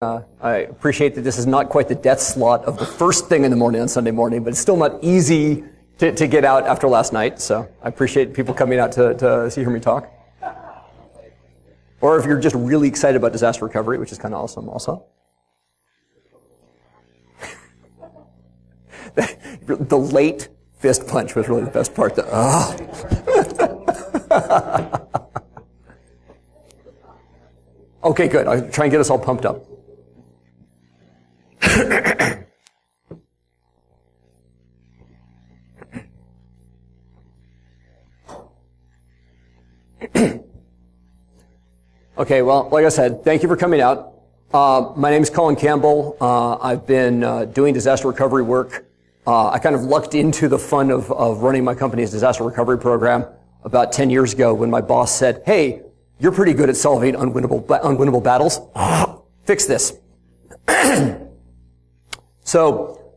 I appreciate that this is not quite the death slot of the first thing in the morning on Sunday morning, but it's still not easy to get out after last night. So I appreciate people coming out to hear me talk. Or if you're just really excited about disaster recovery, which is kind of awesome also. The late fist punch was really the best part. Okay, good. I'll try and get us all pumped up. Okay, well, like I said, thank you for coming out. My name is Colin Campbell. I've been doing disaster recovery work. I kind of lucked into the fun of running my company's disaster recovery program about 10 years ago when my boss said, hey, you're pretty good at solving unwinnable battles. Fix this. So,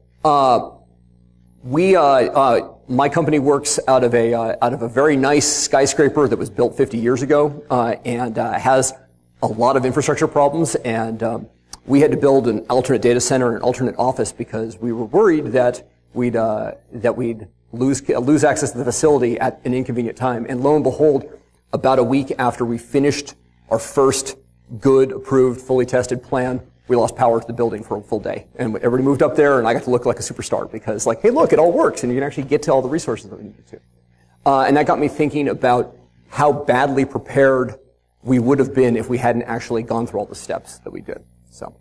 my company works out of a very nice skyscraper that was built 50 years ago, and has a lot of infrastructure problems, and we had to build an alternate data center and an alternate office because we were worried that we'd lose access to the facility at an inconvenient time. And lo and behold, about a week after we finished our first good, approved, fully tested plan, we lost power to the building for a full day. And everybody moved up there, and I got to look like a superstar because, like, hey, look, it all works, and you can actually get to all the resources that we needed to. And that got me thinking about how badly prepared we would have been if we hadn't actually gone through all the steps that we did. So,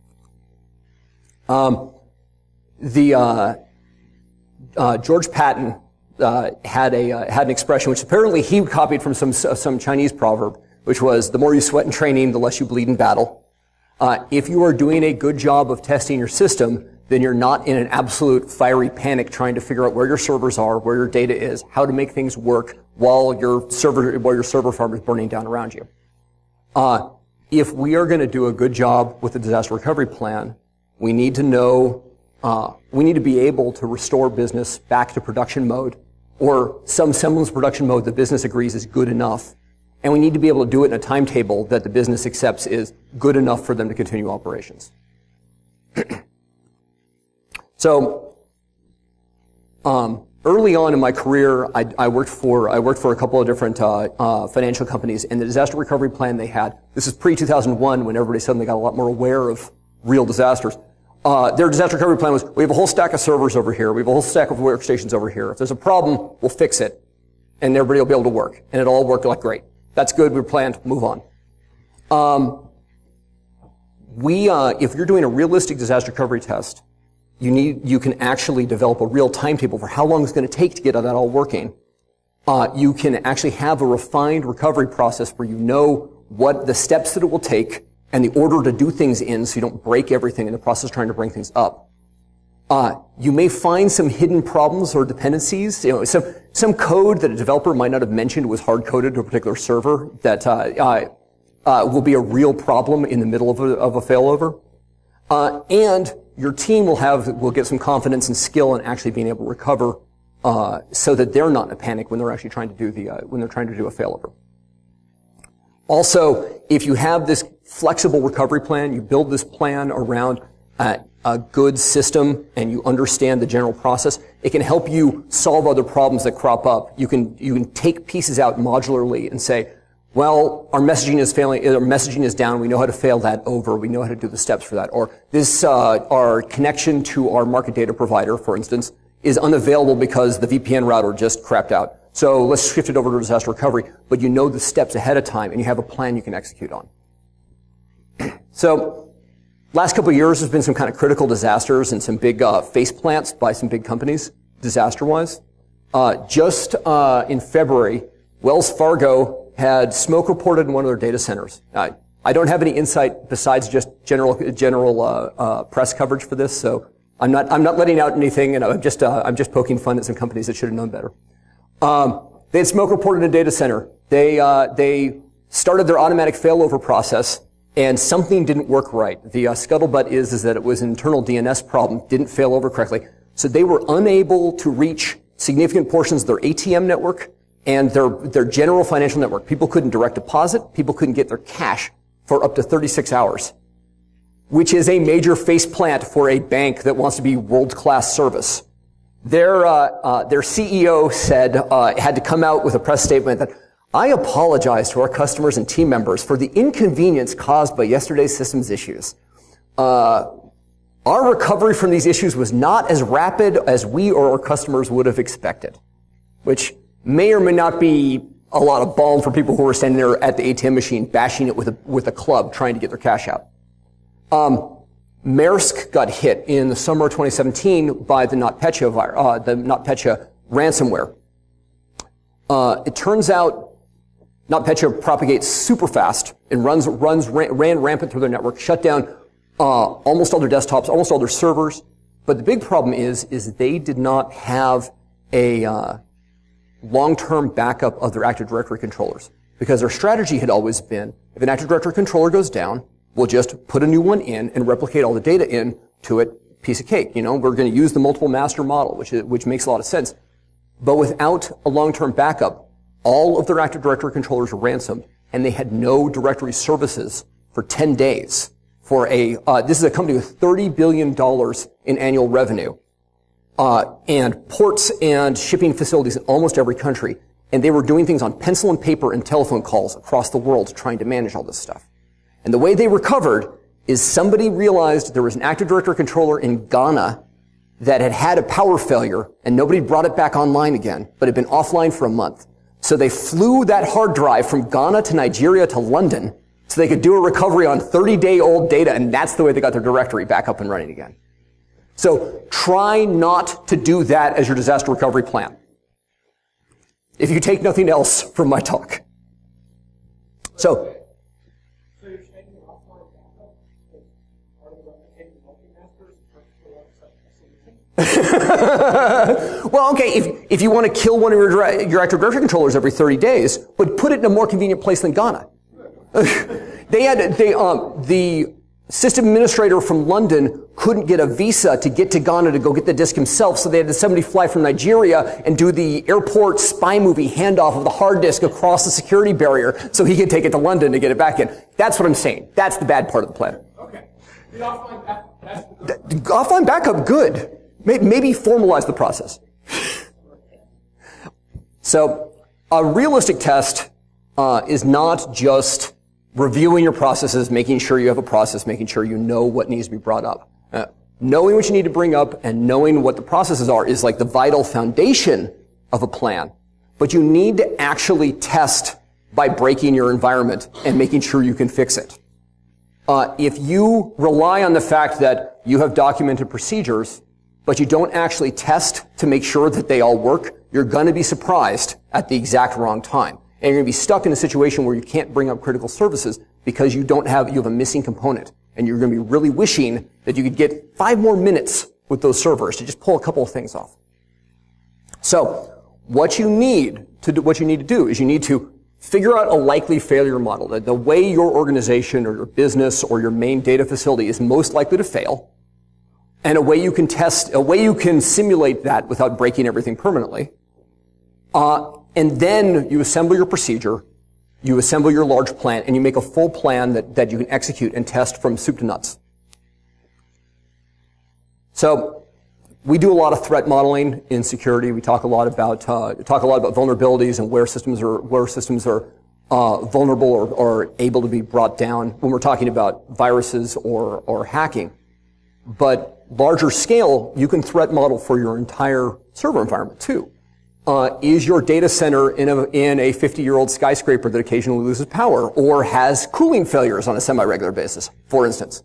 George Patton had an expression which apparently he copied from some Chinese proverb, which was, the more you sweat in training, the less you bleed in battle. If you are doing a good job of testing your system, then you're not in an absolute fiery panic trying to figure out where your servers are, where your data is, how to make things work while your server farm is burning down around you. If we are going to do a good job with the disaster recovery plan, we need to know, we need to be able to restore business back to production mode, or some semblance of production mode the business agrees is good enough. And we need to be able to do it in a timetable that the business accepts is good enough for them to continue operations. So, early on in my career, I worked for a couple of different financial companies, and the disaster recovery plan they had, this is pre-2001 when everybody suddenly got a lot more aware of real disasters. Their disaster recovery plan was, we have a whole stack of servers over here, we have a whole stack of workstations over here. If there's a problem, we'll fix it, and everybody will be able to work. And it'll all work like great. That's good, we planned, move on. If you're doing a realistic disaster recovery test, you can actually develop a real timetable for how long it's going to take to get that all working. You can actually have a refined recovery process where you know what the steps that it will take and the order to do things in so you don't break everything in the process of trying to bring things up. You may find some hidden problems or dependencies. You know, some code that a developer might not have mentioned was hard-coded to a particular server that will be a real problem in the middle of a failover. And your team will get some confidence and skill in actually being able to recover, so that they're not in a panic when they're actually trying to do a failover. Also, if you have this flexible recovery plan, you build this plan around a good system and you understand the general process, it can help you solve other problems that crop up. You can take pieces out modularly and say, well, our messaging is failing, our messaging is down, we know how to fail that over, we know how to do the steps for that. Or this, our connection to our market data provider, for instance, is unavailable because the VPN router just crapped out. So let's shift it over to disaster recovery, but you know the steps ahead of time and you have a plan you can execute on. So, last couple of years, there's been some kind of critical disasters and some big face plants by some big companies, disaster-wise. Just in February, Wells Fargo had smoke reported in one of their data centers. I don't have any insight besides just general press coverage for this, so I'm not letting out anything, and I'm just poking fun at some companies that should have known better. They had smoke reported in a data center. They started their automatic failover process, and something didn't work right. The scuttlebutt is that it was an internal DNS problem, didn't fail over correctly. So they were unable to reach significant portions of their ATM network and their general financial network. People couldn't direct deposit. People couldn't get their cash for up to 36 hours. which is a major faceplant for a bank that wants to be world-class service. Their CEO said, had to come out with a press statement that, I apologize to our customers and team members for the inconvenience caused by yesterday's systems issues. Our recovery from these issues was not as rapid as we or our customers would have expected, which may or may not be a lot of balm for people who were standing there at the ATM machine bashing it with a club trying to get their cash out. Maersk got hit in the summer of 2017 by the NotPetya ransomware. It turns out NotPetya propagates super fast and ran rampant through their network, shut down almost all their desktops, almost all their servers. But the big problem is they did not have a long-term backup of their Active Directory controllers, because their strategy had always been, if an Active Directory controller goes down, we'll just put a new one in and replicate all the data in to it, piece of cake. You know, we're going to use the multiple master model, which makes a lot of sense. But without a long-term backup, all of their Active Directory controllers were ransomed, and they had no directory services for 10 days. For this is a company with $30 billion in annual revenue, and ports and shipping facilities in almost every country. And they were doing things on pencil and paper and telephone calls across the world trying to manage all this stuff. And the way they recovered is somebody realized there was an Active Directory controller in Ghana that had a power failure, and nobody brought it back online again, but had been offline for a month. So they flew that hard drive from Ghana to Nigeria to London so they could do a recovery on 30-day-old data, and that's the way they got their directory back up and running again. So try not to do that as your disaster recovery plan, if you take nothing else from my talk. So you're saying the offline backup is part of replicating multi-masters solution? Well, okay, if you want to kill one of your Active Directory controllers every 30 days, but put it in a more convenient place than Ghana. The system administrator from London couldn't get a visa to get to Ghana to go get the disk himself, so they had somebody fly from Nigeria and do the airport spy movie handoff of the hard disk across the security barrier so he could take it to London to get it back in. That's what I'm saying. That's the bad part of the plan. Okay. The offline backup, that's the good. Offline backup, good. Maybe formalize the process. So a realistic test is not just reviewing your processes, making sure you have a process, making sure you know what needs to be brought up. Knowing what you need to bring up and knowing what the processes are is like the vital foundation of a plan. But you need to actually test by breaking your environment and making sure you can fix it. If you rely on the fact that you have documented procedures, but you don't actually test to make sure that they all work, you're going to be surprised at the exact wrong time. And you're going to be stuck in a situation where you can't bring up critical services because you have a missing component. And you're going to be really wishing that you could get 5 more minutes with those servers to just pull a couple of things off. So what you need to do is you need to figure out a likely failure model, the way your organization or your business or your main data facility is most likely to fail, and a way you can simulate that without breaking everything permanently. And then you assemble your procedure, you assemble your large plan, and you make a full plan that you can execute and test from soup to nuts. So we do a lot of threat modeling in security. We talk a lot about vulnerabilities and where systems are vulnerable or able to be brought down when we're talking about viruses or hacking. But larger scale, you can threat model for your entire server environment too. Is your data center in a 50-year-old skyscraper that occasionally loses power or has cooling failures on a semi-regular basis, for instance?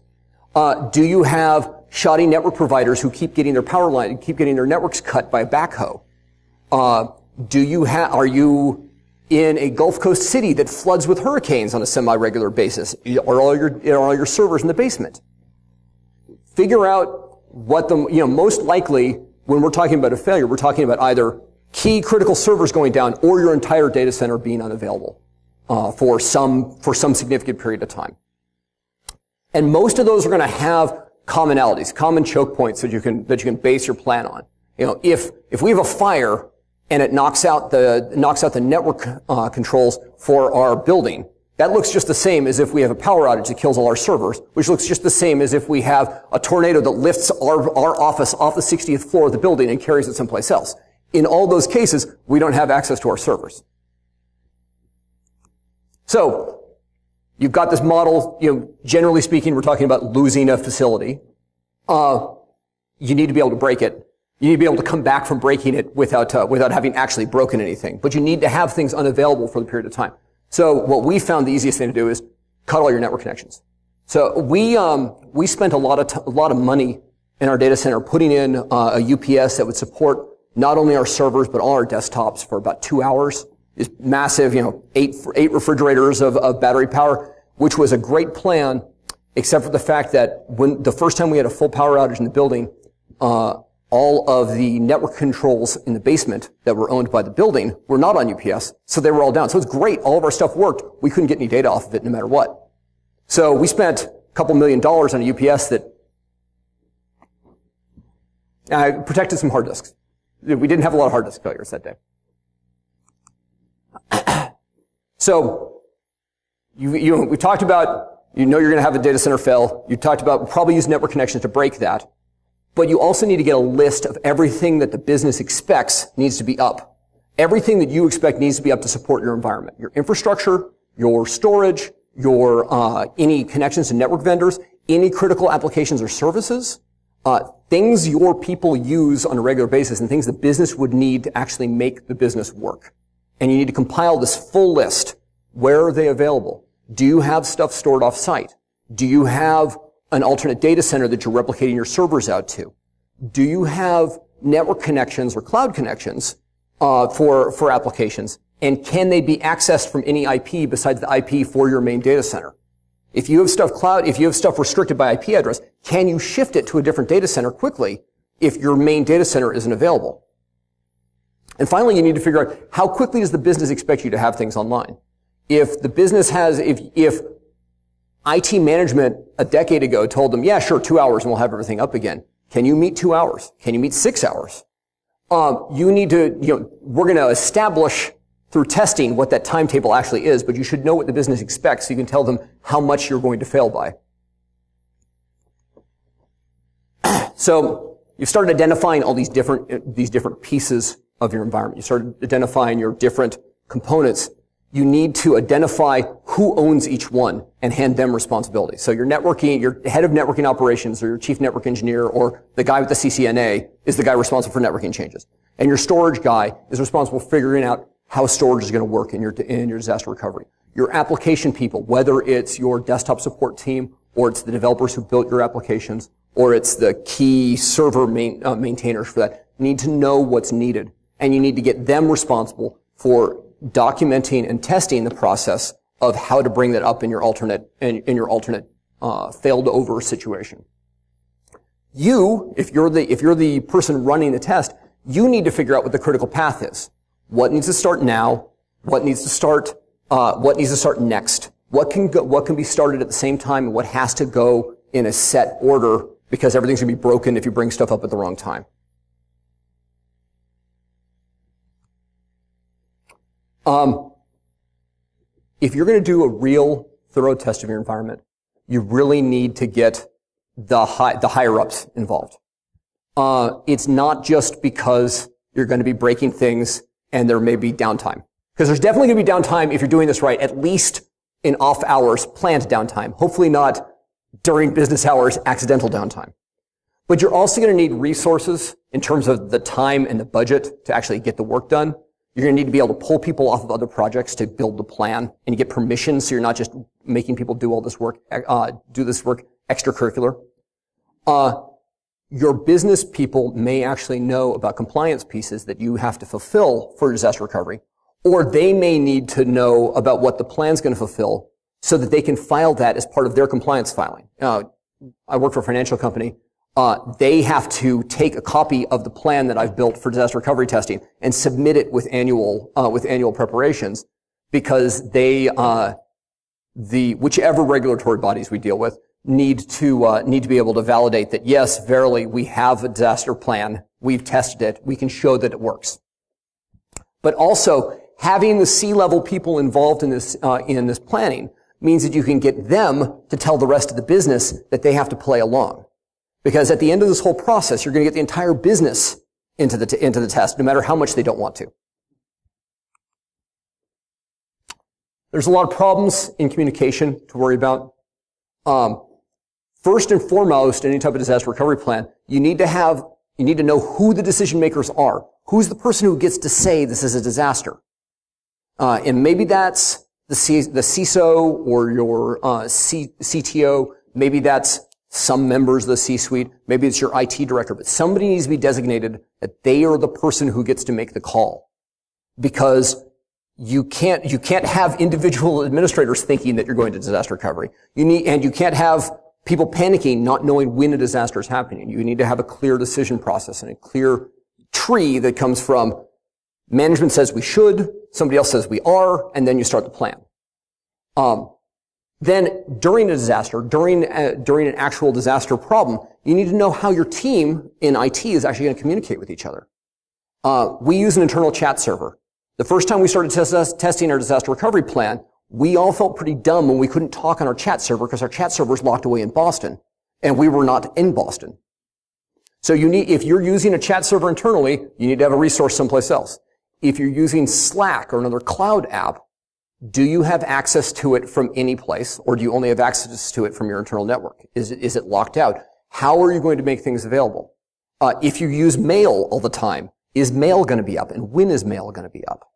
Do you have shoddy network providers who keep getting their networks cut by a backhoe? Are you in a Gulf Coast city that floods with hurricanes on a semi-regular basis? Are all your servers in the basement? Figure out what most likely when we're talking about a failure, we're talking about either key critical servers going down or your entire data center being unavailable for some significant period of time. And most of those are going to have commonalities, common choke points that you can base your plan on. If we have a fire and it knocks out the network controls for our building, That looks just the same as if we have a power outage that kills all our servers, which looks just the same as if we have a tornado that lifts our office off the 60th floor of the building and carries it someplace else. In all those cases, we don't have access to our servers. So, you've got this model, generally speaking, we're talking about losing a facility. You need to be able to break it. You need to be able to come back from breaking it without having actually broken anything. But you need to have things unavailable for the period of time. So what we found the easiest thing to do is cut all your network connections. So we spent a lot of money in our data center putting in a UPS that would support not only our servers but all our desktops for about 2 hours. This massive, 8 refrigerators of battery power, which was a great plan, except for the fact that when the first time we had a full power outage in the building, all of the network controls in the basement that were owned by the building were not on UPS, so they were all down. So it's great. All of our stuff worked. We couldn't get any data off of it no matter what. So we spent a couple $1 million on a UPS that protected some hard disks. We didn't have a lot of hard disk failures that day. So we talked about, you're going to have a data center fail. You talked about probably use network connections to break that. But you also need to get a list of everything that the business expects needs to be up. Everything that you expect needs to be up to support your environment. Your infrastructure, your storage, your any connections to network vendors, any critical applications or services, things your people use on a regular basis, and things the business would need to actually make the business work. And you need to compile this full list. Where are they available? Do you have stuff stored off-site? Do you have an alternate data center that you're replicating your servers out to? Do you have network connections or cloud connections for applications? And can they be accessed from any IP besides the IP for your main data center? If you have stuff restricted by IP address, can you shift it to a different data center quickly if your main data center isn't available? And finally, you need to figure out how quickly does the business expect you to have things online? If the business if IT management a decade ago told them, yeah, sure, 2 hours and we'll have everything up again. Can you meet 2 hours? Can you meet 6 hours? You need to, we're going to establish through testing what that timetable actually is, but you should know what the business expects so you can tell them how much you're going to fail by. So you've started identifying all these different pieces of your environment. You started identifying your different components. You need to identify who owns each one and hand them responsibility. So your head of networking operations or your chief network engineer or the guy with the CCNA is the guy responsible for networking changes. And your storage guy is responsible for figuring out how storage is going to work in your disaster recovery. Your application people, whether it's your desktop support team or it's the developers who built your applications or it's the key server maintainers for that, need to know what's needed. And you need to get them responsible for documenting and testing the process of how to bring that up in your alternate failed over situation. If you're the person running the test, you need to figure out what the critical path is. What needs to start now? What needs to start next? What can be started at the same time and what has to go in a set order because everything's going to be broken if you bring stuff up at the wrong time. If you're going to do a real thorough test of your environment, you really need to get the higher-ups involved. It's not just because you're going to be breaking things and there may be downtime. Because there's definitely going to be downtime if you're doing this right, at least in off hours, planned downtime. Hopefully not during business hours, accidental downtime. But you're also going to need resources in terms of the time and the budget to actually get the work done. You're going to need to be able to pull people off of other projects to build the plan and you get permission so you're not just making people do all this work, extracurricular. Your business people may actually know about compliance pieces that you have to fulfill for disaster recovery, or they may need to know about what the plan's going to fulfill so that they can file that as part of their compliance filing. I work for a financial company. They have to take a copy of the plan that I've built for disaster recovery testing and submit it with annual preparations because whichever regulatory bodies we deal with need to be able to validate that yes, verily, we have a disaster plan. We've tested it. We can show that it works. But also, having the C-level people involved in this planning means that you can get them to tell the rest of the business that they have to play along. Because at the end of this whole process, you're going to get the entire business into the test, no matter how much they don't want to. There's a lot of problems in communication to worry about. First and foremost, in any type of disaster recovery plan, you need to know who the decision makers are. Who's the person who gets to say this is a disaster? And maybe that's the CISO or your CTO. Maybe that's some members of the C-suite. Maybe it's your IT director. But somebody needs to be designated that they are the person who gets to make the call. Because you can't have individual administrators thinking that you're going to disaster recovery. And you can't have people panicking, not knowing when a disaster is happening. You need to have a clear decision process and a clear tree that comes from management says we should, somebody else says we are, and then you start the plan. Then during a disaster, during an actual disaster problem, you need to know how your team in IT is actually going to communicate with each other. We use an internal chat server. The first time we started testing our disaster recovery plan, we all felt pretty dumb when we couldn't talk on our chat server because our chat server was locked away in Boston, and we were not in Boston. So if you're using a chat server internally, you need to have a resource someplace else. If you're using Slack or another cloud app, do you have access to it from any place, or do you only have access to it from your internal network? Is it locked out? How are you going to make things available? If you use mail all the time, is mail going to be up, and when is mail going to be up?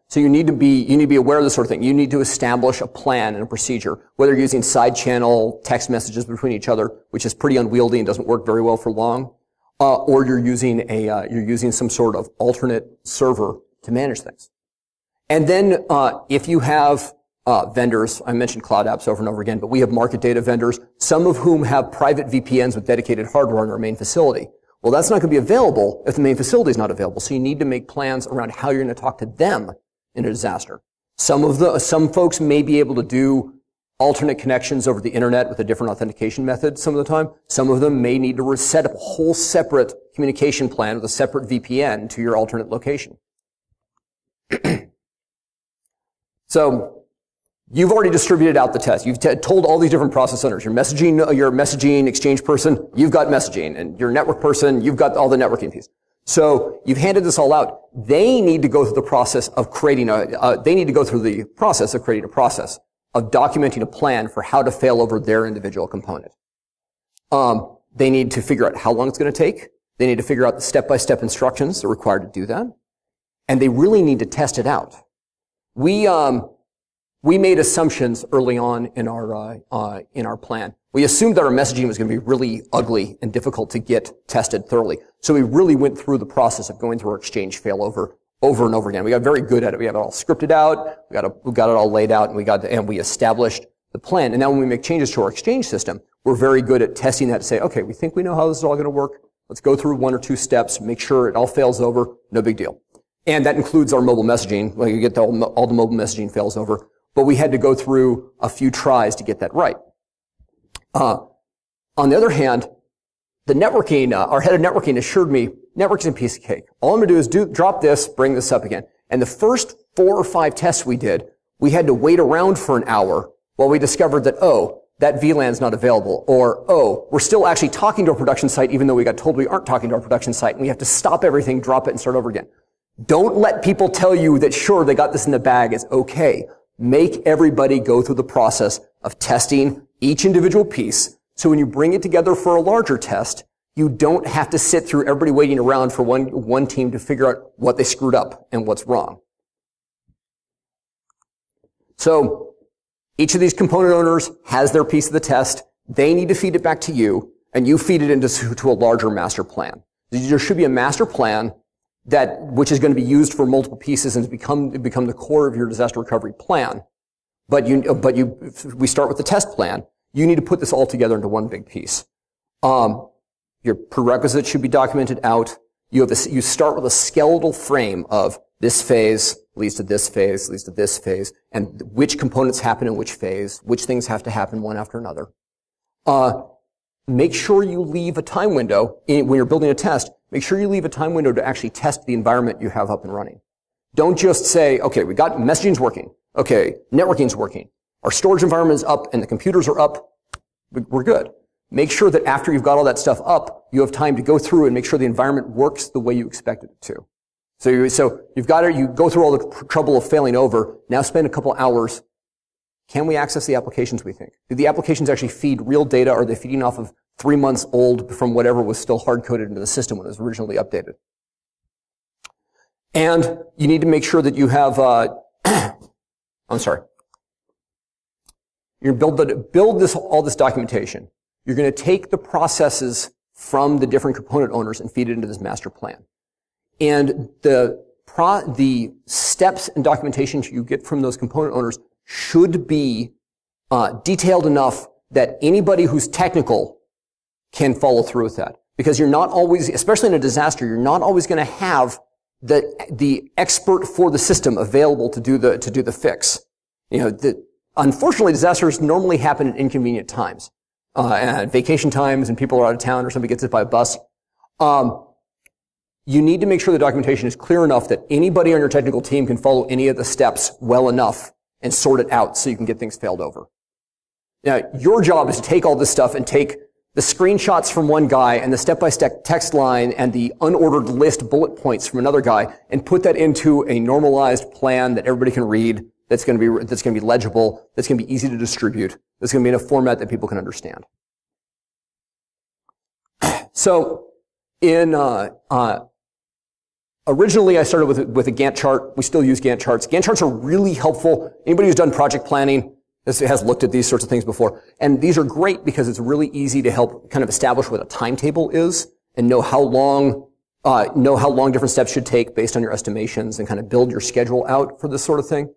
So you need to be aware of this sort of thing. You need to establish a plan and a procedure, whether you're using side channel text messages between each other, which is pretty unwieldy and doesn't work very well for long, or you're using some sort of alternate server to manage things. And then, if you have, vendors, I mentioned cloud apps over and over again, but we have market data vendors, some of whom have private VPNs with dedicated hardware in our main facility. Well, that's not going to be available if the main facility is not available. So you need to make plans around how you're going to talk to them in a disaster. Some folks may be able to do alternate connections over the internet with a different authentication method some of the time. Some of them may need to set up a whole separate communication plan with a separate VPN to your alternate location. So you've already distributed out the test. You've told all these different process owners. Your messaging exchange person, you've got messaging. And your network person, you've got all the networking piece. So you've handed this all out. They need to go through the process of creating a process of documenting a plan for how to fail over their individual component. They need to figure out how long it's going to take. They need to figure out the step-by-step instructions that are required to do that. And they really need to test it out. We made assumptions early on in our plan. We assumed that our messaging was going to be really ugly and difficult to get tested thoroughly. So we really went through the process of going through our exchange failover over and over again. We got very good at it. We have it all scripted out. We got it all laid out, and we established the plan. And now when we make changes to our exchange system, we're very good at testing that to say, okay, we think we know how this is all going to work. Let's go through one or two steps, make sure it all fails over. No big deal. And that includes our mobile messaging. Like you get all the mobile messaging fails over. But we had to go through a few tries to get that right. On the other hand, the networking, our head of networking assured me, networking's a piece of cake. All I'm going to do is drop this, bring this up again. And the first 4 or 5 tests we did, we had to wait around for an hour while we discovered that, that VLAN's not available. Or, we're still actually talking to our production site even though we got told we aren't talking to our production site, and we have to stop everything, drop it, and start over again. Don't let people tell you that, sure, they got this in the bag, it's okay. Make everybody go through the process of testing each individual piece, so when you bring it together for a larger test, you don't have to sit through everybody waiting around for one team to figure out what they screwed up and what's wrong. So each of these component owners has their piece of the test. They need to feed it back to you, and you feed it into a larger master plan. There should be a master plan which is going to be used for multiple pieces and become the core of your disaster recovery plan. But we start with the test plan. You need to put this all together into one big piece. Your prerequisites should be documented out. You start with a skeletal frame of this phase leads to this phase, leads to this phase, and which components happen in which phase, which things have to happen one after another. Make sure you leave a time window when you're building a test. Make sure you leave a time window to actually test the environment you have up and running. Don't just say, okay, we got messaging's working. Okay, networking's working. Our storage environment is up and the computers are up. We're good. Make sure that after you've got all that stuff up, you have time to go through and make sure the environment works the way you expected it to. So you've got to, you go through all the trouble of failing over. Now spend a couple hours. Can we access the applications we think? Do the applications actually feed real data? Or are they feeding off of 3 months old from whatever was still hard-coded into the system when it was originally updated? And you need to make sure that you have, I'm sorry. You're going to build all this documentation. You're going to take the processes from the different component owners and feed it into this master plan. And the steps and documentation you get from those component owners should be detailed enough that anybody who's technical can follow through with that. Because you're not always, especially in a disaster, you're not always going to have the expert for the system available to do the fix. Unfortunately, disasters normally happen at inconvenient times, at vacation times, and people are out of town, or somebody gets hit by a bus. You need to make sure the documentation is clear enough that anybody on your technical team can follow any of the steps well enough and sort it out so you can get things failed over. Now, your job is to take all this stuff and take the screenshots from one guy and the step-by-step text line and the unordered list bullet points from another guy and put that into a normalized plan that everybody can read, that's going to be legible, that's going to be easy to distribute, that's going to be in a format that people can understand. So, originally I started with a Gantt chart. We still use Gantt charts. Gantt charts are really helpful. Anybody who's done project planning has looked at these sorts of things before. And these are great because it's really easy to help kind of establish what a timetable is and know how long different steps should take based on your estimations and kind of build your schedule out for this sort of thing.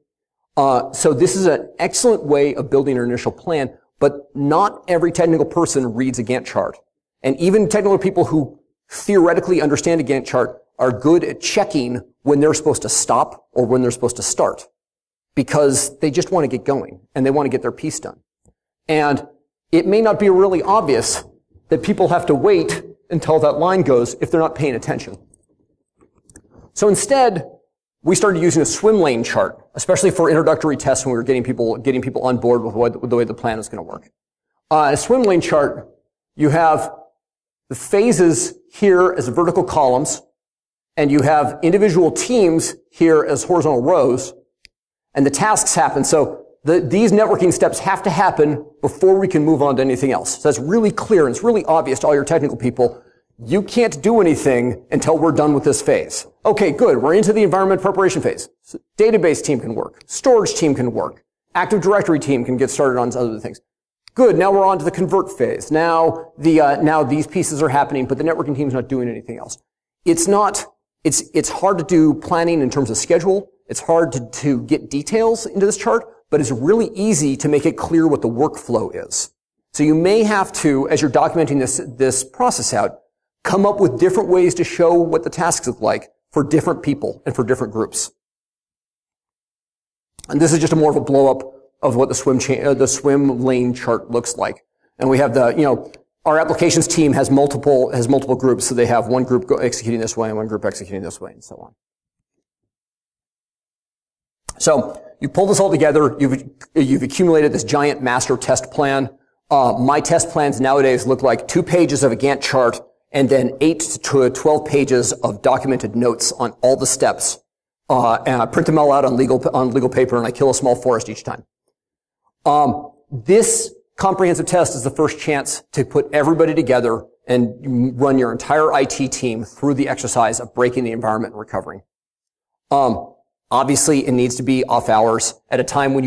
So this is an excellent way of building your initial plan, but not every technical person reads a Gantt chart. And even technical people who theoretically understand a Gantt chart are good at checking when they're supposed to stop or when they're supposed to start, because they just want to get going and they want to get their piece done. And it may not be really obvious that people have to wait until that line goes if they're not paying attention. So instead, we started using a swim lane chart, especially for introductory tests when we were getting people on board with the way the plan was going to work. A swim lane chart, you have the phases here as vertical columns, and you have individual teams here as horizontal rows, and the tasks happen. So these networking steps have to happen before we can move on to anything else. So that's really clear, and it's really obvious to all your technical people. You can't do anything until we're done with this phase. Okay, good. We're into the environment preparation phase. So database team can work. Storage team can work. Active Directory team can get started on other things. Good. Now we're on to the convert phase. Now these pieces are happening, but the networking team's not doing anything else. It's hard to do planning in terms of schedule. It's hard to get details into this chart, but it's really easy to make it clear what the workflow is. So you may have to, as you're documenting this process out, come up with different ways to show what the tasks look like for different people and for different groups. And this is just more of a blow up of what the swim lane chart looks like. And we have our applications team has multiple groups, so they have one group executing this way and one group executing this way, and so on. So you pull this all together. You've accumulated this giant master test plan. My test plans nowadays look like 2 pages of a Gantt chart and then 8 to 12 pages of documented notes on all the steps. And I print them all out on legal paper, and I kill a small forest each time. This comprehensive test is the first chance to put everybody together and run your entire IT team through the exercise of breaking the environment and recovering. Obviously, it needs to be off hours at a time when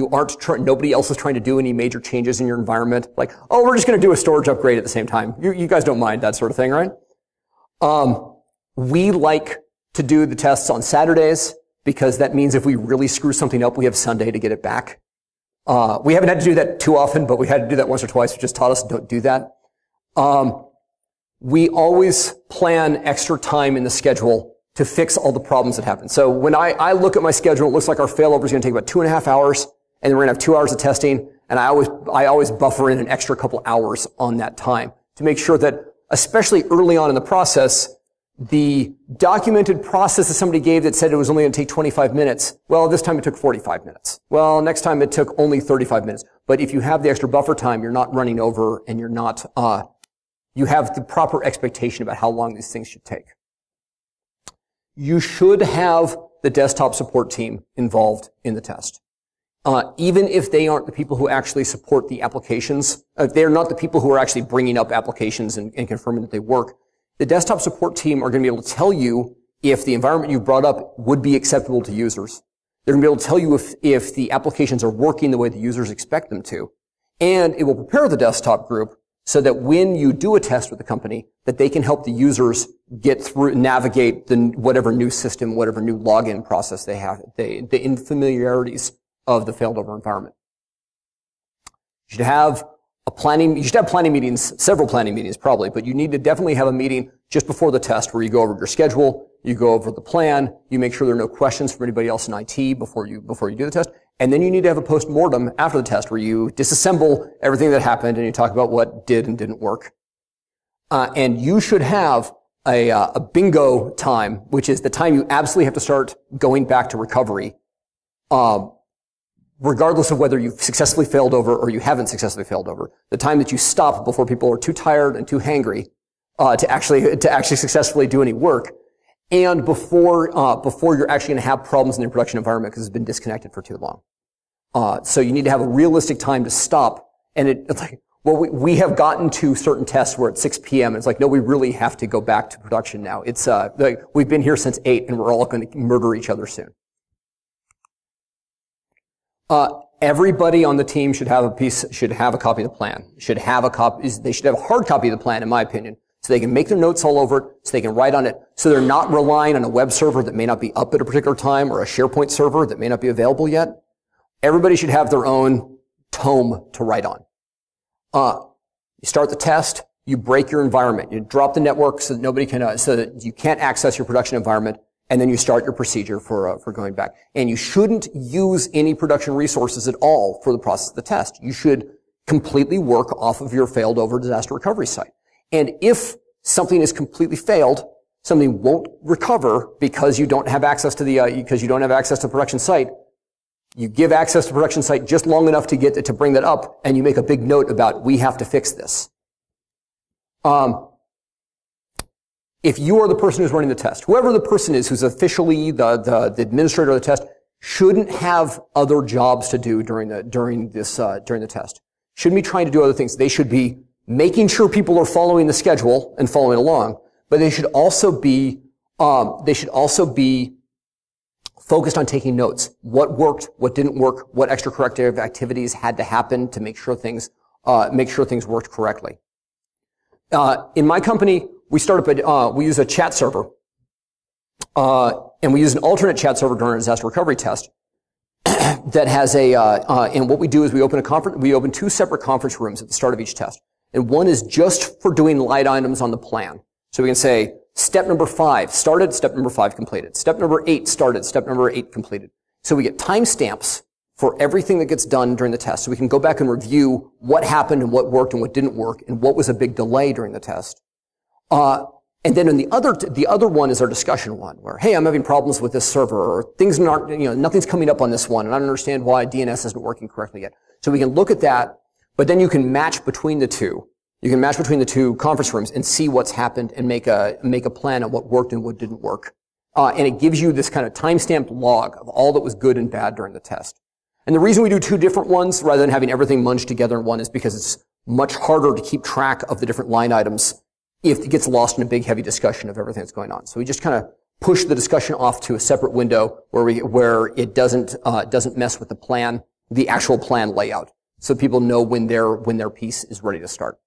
nobody else is trying to do any major changes in your environment. Like, oh, we're just going to do a storage upgrade at the same time. You guys don't mind that sort of thing, right? We like to do the tests on Saturdays because that means if we really screw something up, we have Sunday to get it back. We haven't had to do that too often, but we had to do that once or twice, which just taught us don't do that. We always plan extra time in the schedule to fix all the problems that happen. So when I look at my schedule, it looks like our failover is going to take about 2.5 hours, and then we're going to have 2 hours of testing, and I always buffer in an extra couple hours on that time to make sure that, especially early on in the process, The documented process that somebody gave that said it was only going to take 25 minutes, well, this time it took 45 minutes. Well, next time it took only 35 minutes. But if you have the extra buffer time, you're not running over and you're not, you have the proper expectation about how long these things should take. You should have the desktop support team involved in the test. Even if they aren't the people who actually support the applications, they're not the people who are actually bringing up applications and confirming that they work. The desktop support team are going to be able to tell you if the environment you've brought up would be acceptable to users. They're going to be able to tell you if the applications are working the way the users expect them to. And it will prepare the desktop group so that when you do a test with the company, that they can help the users get through, navigate whatever new system, whatever new login process they have, the infamiliarities of the failover environment. You should have planning meetings, several planning meetings probably, but you need to definitely have a meeting just before the test where you go over your schedule, you go over the plan, you make sure there are no questions from anybody else in IT before you do the test, and then you need to have a post-mortem after the test where you disassemble everything that happened and you talk about what did and didn't work. And you should have a bingo time, which is the time you absolutely have to start going back to recovery, regardless of whether you've successfully failed over or you haven't successfully failed over. The time that you stop before people are too tired and too hangry to actually successfully do any work, and before you're actually going to have problems in your production environment because it's been disconnected for too long. So you need to have a realistic time to stop. And it's like, well, we have gotten to certain tests where it's 6 p.m. It's like, no, we really have to go back to production now. It's like we've been here since 8 and we're all going to murder each other soon. Everybody on the team should have a copy of the plan. They should have a hard copy of the plan, in my opinion, so they can make their notes all over it, so they can write on it, so they're not relying on a web server that may not be up at a particular time or a SharePoint server that may not be available yet. Everybody should have their own tome to write on. You start the test, you break your environment, you drop the network so that nobody can, so that you can't access your production environment. And then you start your procedure for going back. And you shouldn't use any production resources at all for the process of the test. You should completely work off of your failed over disaster recovery site. And if something is completely failed, something won't recover because you don't have access to the production site. You give access to production site just long enough to bring that up, and you make a big note about, we have to fix this. If you are the person who's running the test, whoever the person is who's officially the administrator of the test shouldn't have other jobs to do during the test. Shouldn't be trying to do other things. They should be making sure people are following the schedule and following along, but they should also be focused on taking notes. What worked, what didn't work, what extra corrective activities had to happen to make sure things worked correctly. In my company, we use a chat server, and we use an alternate chat server during our disaster recovery test that has and what we do is we open 2 separate conference rooms at the start of each test. And one is just for doing light items on the plan. So we can say, step number 5 started, step number 5 completed. Step number 8 started, step number 8 completed. So we get timestamps for everything that gets done during the test. So we can go back and review what happened and what worked and what didn't work and what was a big delay during the test. And then in the other one is our discussion one where, hey, I'm having problems with this server or things aren't, nothing's coming up on this one and I don't understand why DNS isn't working correctly yet. So we can look at that, but then you can match between the two. You can match between the 2 conference rooms and see what's happened and make a plan on what worked and what didn't work. And it gives you this kind of timestamped log of all that was good and bad during the test. And the reason we do 2 different ones rather than having everything munched together in one is because it's much harder to keep track of the different line items if it gets lost in a big, heavy discussion of everything that's going on. So we just kind of push the discussion off to a separate window where it doesn't mess with the plan, the actual plan layout, so people know when their piece is ready to start.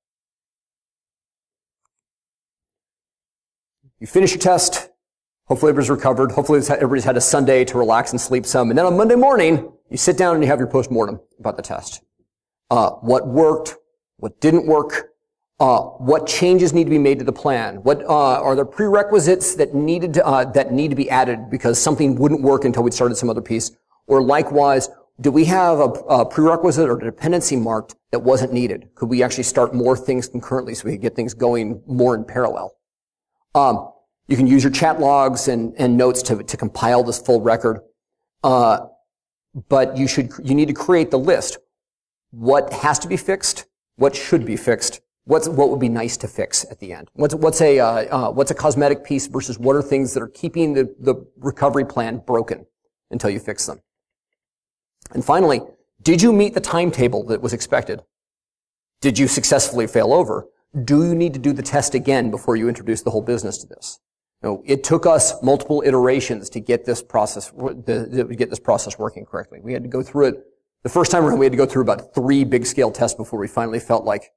You finish your test. Hopefully everybody's recovered. Hopefully everybody's had a Sunday to relax and sleep some. And then on Monday morning, you sit down and you have your postmortem about the test. What worked? What didn't work? What changes need to be made to the plan? What are there prerequisites that need to be added because something wouldn't work until we started some other piece? Or likewise, do we have a prerequisite or a dependency marked that wasn't needed? Could we actually start more things concurrently so we could get things going more in parallel? You can use your chat logs and notes to compile this full record. But you need to create the list. What has to be fixed? What should be fixed? What would be nice to fix at the end? What's a cosmetic piece versus what are things that are keeping the recovery plan broken until you fix them? And finally, did you meet the timetable that was expected? Did you successfully fail over? Do you need to do the test again before you introduce the whole business to this? It took us multiple iterations to get this process working correctly. We had to go through it. The first time around, we had to go through about 3 big-scale tests before we finally felt like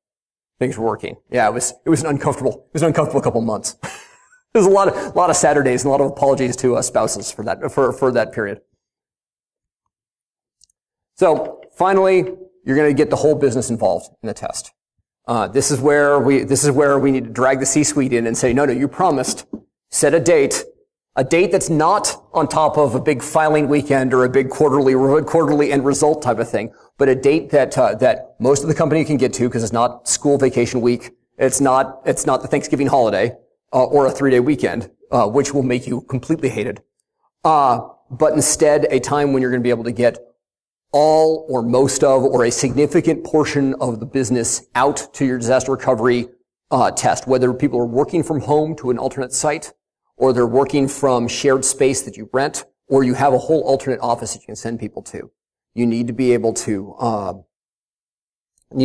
things were working. Yeah, it was an uncomfortable couple months. There's a lot of Saturdays and a lot of apologies to spouses for that period. So finally, you're going to get the whole business involved in the test. This is where we need to drag the C-suite in and say, no, you promised. Set a date that's not on top of a big filing weekend or a big quarterly end result type of thing, but a date that most of the company can get to because it's not school vacation week, it's not the Thanksgiving holiday, or a 3-day weekend, which will make you completely hated. But instead a time when you're going to be able to get all or most of or a significant portion of the business out to your disaster recovery test, whether people are working from home to an alternate site, or they're working from shared space that you rent, or you have a whole alternate office that you can send people to. You need to be able to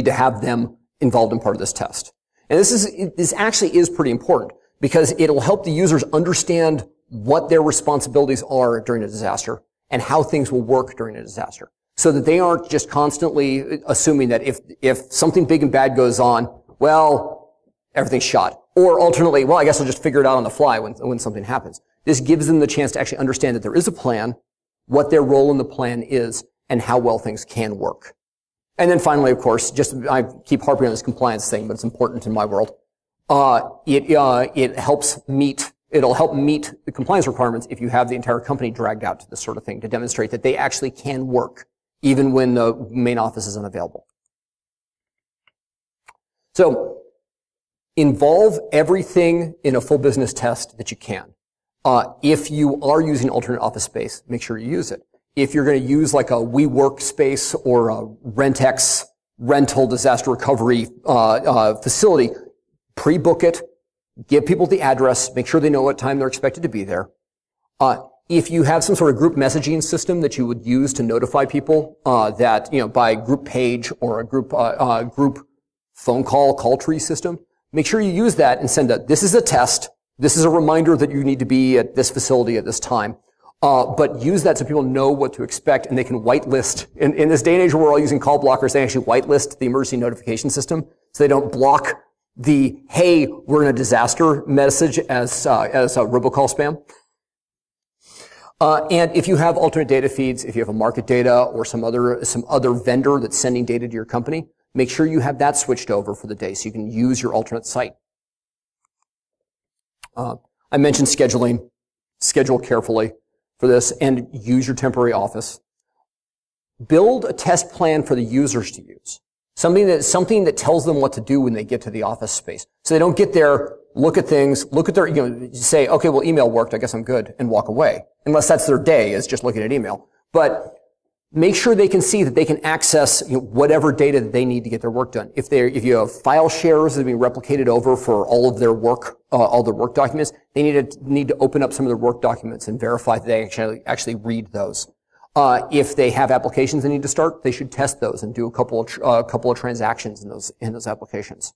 have them involved in part of this test. And this actually is pretty important because it'll help the users understand what their responsibilities are during a disaster and how things will work during a disaster, so that they aren't just constantly assuming that if something big and bad goes on, well, everything's shot. Or alternately, well, I guess I'll just figure it out on the fly when something happens. This gives them the chance to actually understand that there is a plan, what their role in the plan is, and how well things can work. And then finally, of course, I keep harping on this compliance thing, but it's important in my world. It'll help meet the compliance requirements if you have the entire company dragged out to this sort of thing to demonstrate that they actually can work, even when the main office is unavailable. So, involve everything in a full business test that you can. If you are using alternate office space, make sure you use it. If you're going to use like a WeWork space or a RentX rental disaster recovery facility, pre-book it, give people the address, make sure they know what time they're expected to be there. If you have some sort of group messaging system that you would use to notify people that, by group page or a group phone call tree system, make sure you use that and send this is a test. This is a reminder that you need to be at this facility at this time. But use that so people know what to expect and they can whitelist. In this day and age where we're all using call blockers, they actually whitelist the emergency notification system so they don't block the, hey, we're in a disaster message as a robocall spam. And if you have alternate data feeds, if you have a market data or some other vendor that's sending data to your company, make sure you have that switched over for the day so you can use your alternate site. I mentioned scheduling. Schedule carefully for this and use your temporary office. Build a test plan for the users to use. Something that tells them what to do when they get to the office space. So they don't get there, look at things, look at their, say, okay, well, email worked, I guess I'm good, and walk away. Unless that's their day, is just looking at email. But make sure they can see that they can access whatever data that they need to get their work done. If you have file shares that are being replicated over for all of their work, all their work documents, they need to open up some of their work documents and verify that they actually read those. If they have applications they need to start, they should test those and do a couple of transactions in those applications.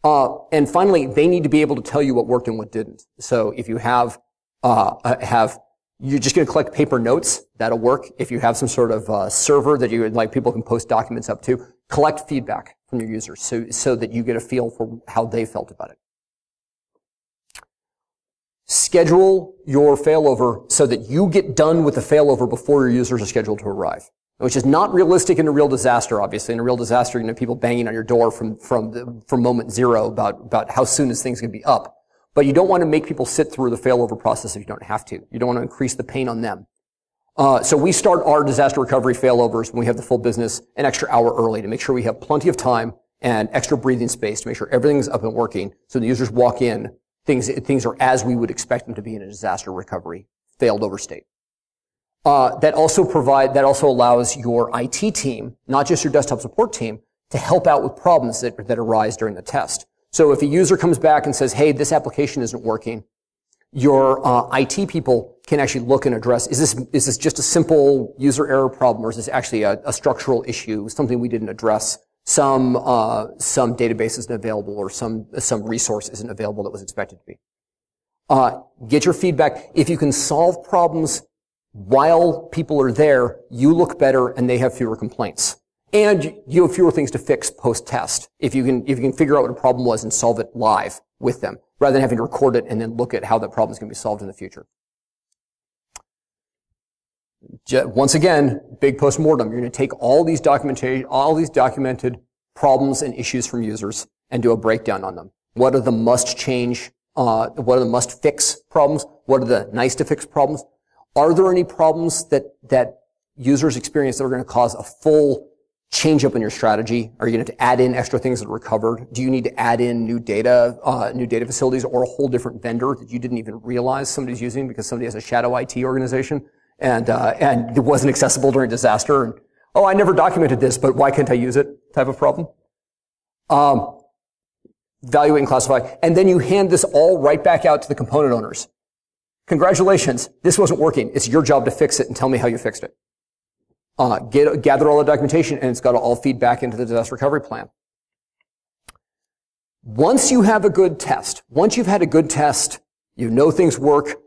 And finally, they need to be able to tell you what worked and what didn't. So if you you're just going to collect paper notes, that'll work. If you have some sort of server that people can post documents up to, collect feedback from your users so that you get a feel for how they felt about it. Schedule your failover so that you get done with the failover before your users are scheduled to arrive, which is not realistic in a real disaster, obviously. In a real disaster, people banging on your door from moment zero about how soon this thing's going to be up. But you don't want to make people sit through the failover process if you don't have to. You don't want to increase the pain on them. So we start our disaster recovery failovers when we have the full business an extra hour early to make sure we have plenty of time and extra breathing space to make sure everything's up and working so the users walk in Things are as we would expect them to be in a disaster recovery failover state. That also allows your IT team, not just your desktop support team, to help out with problems that arise during the test. So if a user comes back and says, hey, this application isn't working, your IT people can actually look and address, is this just a simple user error problem, or is this actually a structural issue, something we didn't address, some database isn't available, or some resource isn't available that was expected to be. Get your feedback. If you can solve problems while people are there, you look better and they have fewer complaints. And you have fewer things to fix post-test. If you can figure out what a problem was and solve it live with them, rather than having to record it and then look at how that problem is going to be solved in the future. Once again, big post-mortem. You're going to take all these documented problems and issues from users and do a breakdown on them. What are the must-change, what are the must-fix problems? What are the nice-to-fix problems? Are there any problems that users experience that are going to cause a full change up in your strategy? Are you going to have to add in extra things that were covered? Do you need to add in new data facilities, or a whole different vendor that you didn't even realize somebody's using because somebody has a shadow IT organization and it wasn't accessible during disaster? And, oh, I never documented this, but why can't I use it? Type of problem. Evaluate and classify. And then you hand this all right back out to the component owners. Congratulations, this wasn't working. It's your job to fix it and tell me how you fixed it. Gather all the documentation, and it's got to all feed back into the disaster recovery plan. Once you have a good test, once you've had a good test, you know things work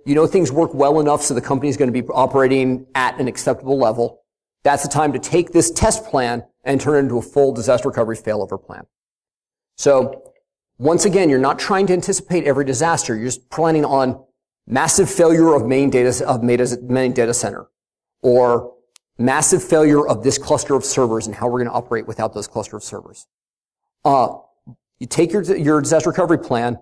well enough so the company's going to be operating at an acceptable level, that's the time to take this test plan and turn it into a full disaster recovery failover plan. So, once again, you're not trying to anticipate every disaster. You're just planning on massive failure of main data center, or massive failure of this cluster of servers and how we're going to operate without those cluster of servers. You take your disaster recovery plan,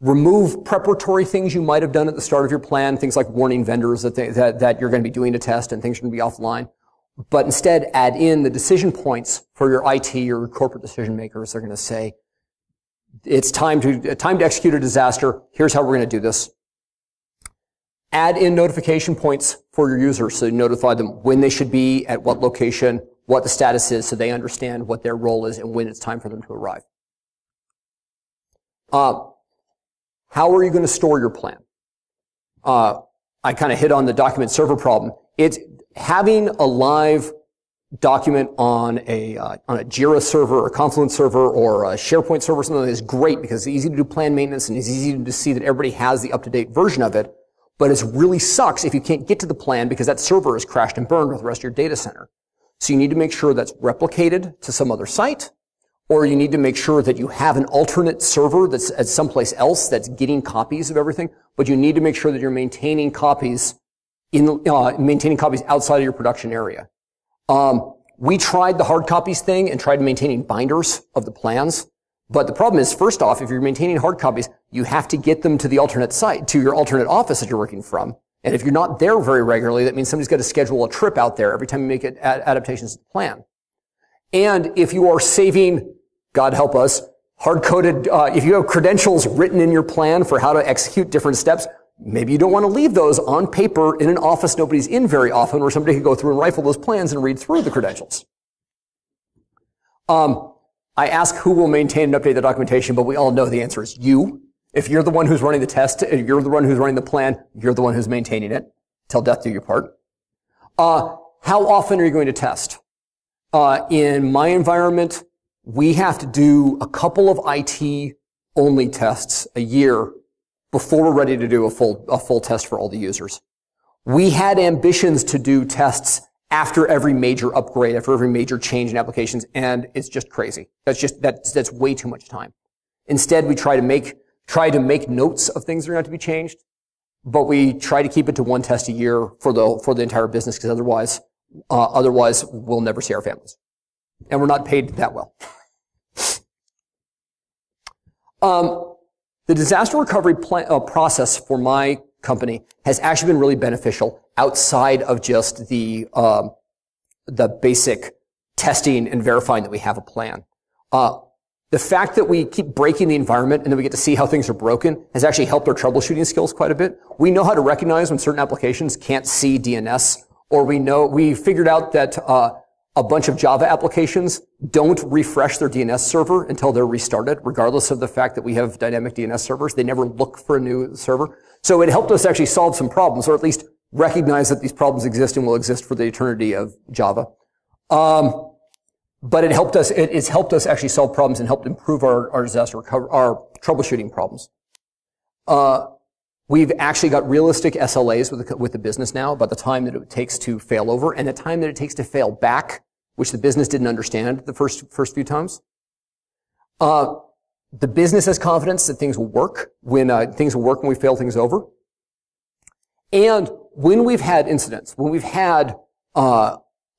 remove preparatory things you might have done at the start of your plan, things like warning vendors that you're going to be doing a test and things are going to be offline, but instead add in the decision points for your IT or corporate decision makers. They're going to say, it's time to execute a disaster. Here's how we're going to do this. Add in notification points for your users, so you notify them when they should be, at what location, what the status is, so they understand what their role is and when it's time for them to arrive. How are you going to store your plan? I kind of hit on the document server problem. It's having a live document on a Jira server, or a Confluence server, or a SharePoint server, something like that is great because it's easy to do plan maintenance and it's easy to see that everybody has the up-to-date version of it. But it really sucks if you can't get to the plan because that server is crashed and burned with the rest of your data center. So you need to make sure that's replicated to some other site, or you need to make sure that you have an alternate server that's at someplace else that's getting copies of everything, but you need to make sure that you're maintaining copies outside of your production area. We tried the hard copies thing and tried maintaining binders of the plans. But the problem is, first off, if you're maintaining hard copies, you have to get them to the alternate site, to your alternate office that you're working from. And if you're not there very regularly, that means somebody's got to schedule a trip out there every time you make adaptations to the plan. And if you are saving, God help us, hard-coded, if you have credentials written in your plan for how to execute different steps, maybe you don't want to leave those on paper in an office nobody's in very often where somebody can go through and rifle those plans and read through the credentials. I ask who will maintain and update the documentation, but we all know the answer is you. If you're the one who's running the test, if you're the one who's running the plan, you're the one who's maintaining it. Till death do you part. How often are you going to test? In my environment, we have to do a couple of IT-only tests a year before we're ready to do a full test for all the users. We had ambitions to do tests after every major upgrade, after every major change in applications, and it's just crazy. That's way too much time. Instead, we try to make notes of things that are going to be changed, but we try to keep it to one test a year for the entire business, because otherwise we'll never see our families, and we're not paid that well. The disaster recovery process for my company has actually been really beneficial outside of just the basic testing and verifying that we have a plan. The fact that we keep breaking the environment and then we get to see how things are broken has actually helped our troubleshooting skills quite a bit. We know how to recognize when certain applications can't see DNS, or we figured out that a bunch of Java applications don't refresh their DNS server until they're restarted, regardless of the fact that we have dynamic DNS servers. They never look for a new server. So it helped us actually solve some problems, or at least recognize that these problems exist and will exist for the eternity of Java. But it's helped us actually solve problems and helped improve our disaster recovery, our troubleshooting problems. We've actually got realistic SLAs with the business now about the time that it takes to fail over and the time that it takes to fail back, which the business didn't understand the first few times. The business has confidence that things will work when we fail things over. And when we've had incidents, when we've had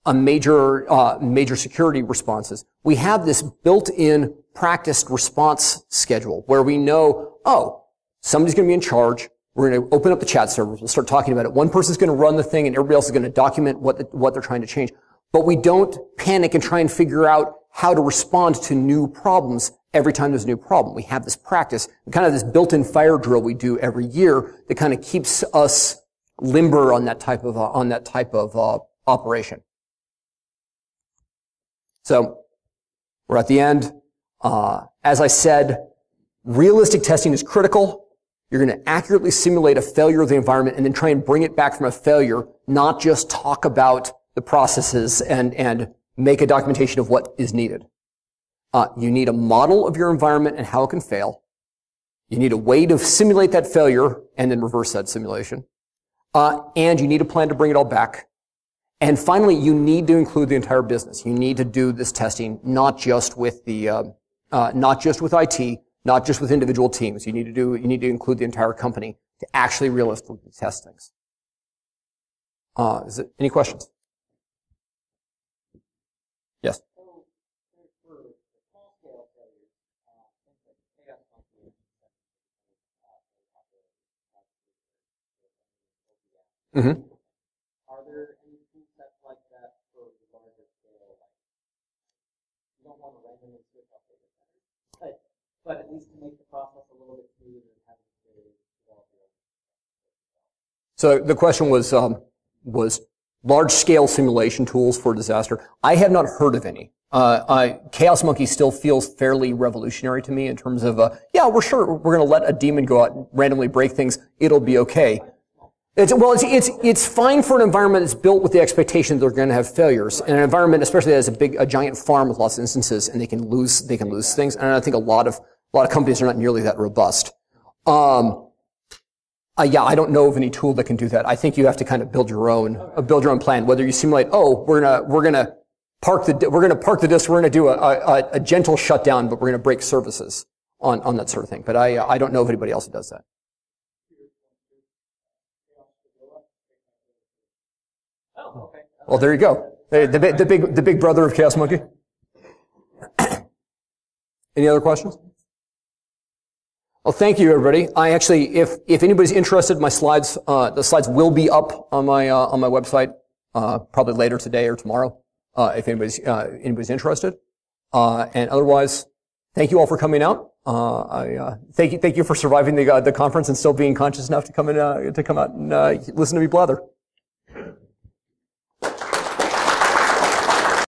major security responses, we have this built-in practiced response schedule where we know, oh, somebody's going to be in charge. We're going to open up the chat servers. We'll start talking about it. One person's going to run the thing and everybody else is going to document what they're trying to change. But we don't panic and try and figure out how to respond to new problems every time there's a new problem. We have this practice, kind of this built-in fire drill we do every year that kind of keeps us limber on that type of operation. So we're at the end. As I said, realistic testing is critical. You're going to accurately simulate a failure of the environment and then try and bring it back from a failure, not just talk about the processes and make a documentation of what is needed. You need a model of your environment and how it can fail. You need a way to simulate that failure and then reverse that simulation. And you need a plan to bring it all back. And finally, you need to include the entire business. You need to do this testing not just with IT, not just with individual teams. You need to include the entire company to actually realistically test things. Any questions? Yes. So, for small scale failures, things like chaos monkey, Mm-hmm. are there any tool sets like that for the larger scale? Like, you don't want to randomly switch off data centers, but at least to make the process a little bit smoother and have it develop your own. So the question was large-scale simulation tools for disaster. I have not heard of any. Chaos Monkey still feels fairly revolutionary to me in terms of, yeah, we're going to let a daemon go out and randomly break things. It'll be okay. It's fine for an environment that's built with the expectation that they're going to have failures, and an environment, especially that has a giant farm with lots of instances, and they can lose things. And I think a lot of companies are not nearly that robust. Yeah, I don't know of any tool that can do that. I think you have to kind of build your own plan. Whether you simulate, oh, we're gonna park the disk, we're gonna do a gentle shutdown, but we're gonna break services on that sort of thing. But I don't know of anybody else who does that. Oh, okay. Well, there you go. The big brother of Chaos Monkey. Any other questions? Well, thank you, everybody. If anybody's interested, my slides, the slides will be up on my website, probably later today or tomorrow, if anybody's interested. And otherwise, thank you all for coming out. Thank you for surviving the conference and still being conscious enough to come out and listen to me blather.